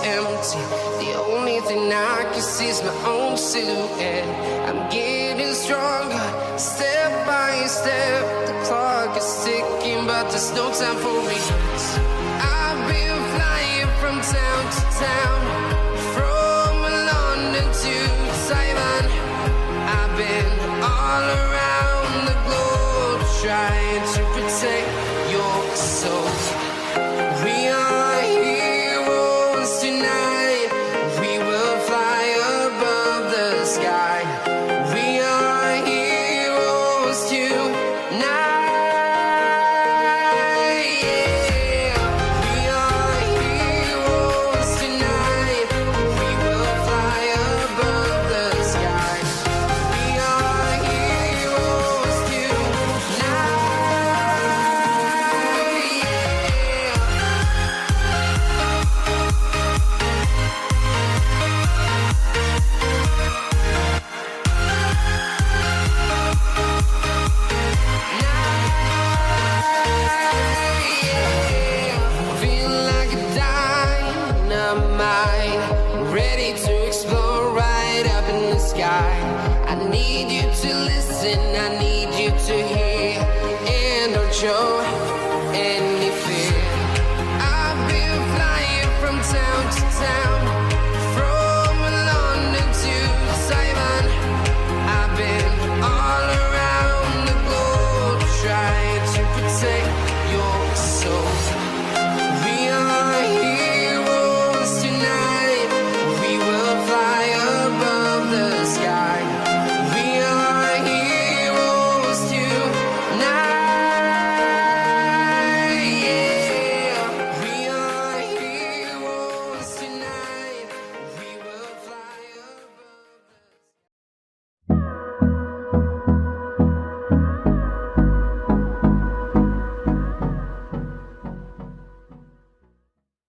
empty. The only thing I can see is my own silhouette. I'm getting stronger, step by step. The clock is ticking, but there's no time for regrets. I've been flying from town to town, from London to Taiwan. I've been all around the globe trying to protect your soul. We are heroes tonight. We will fly above the sky. We are heroes tonight. Yeah. We are heroes tonight. We will fly above the sky. We are heroes tonight. Feeling like a dynamite, ready to explode right up in the sky. I need you to listen, I need you to hear, and don't show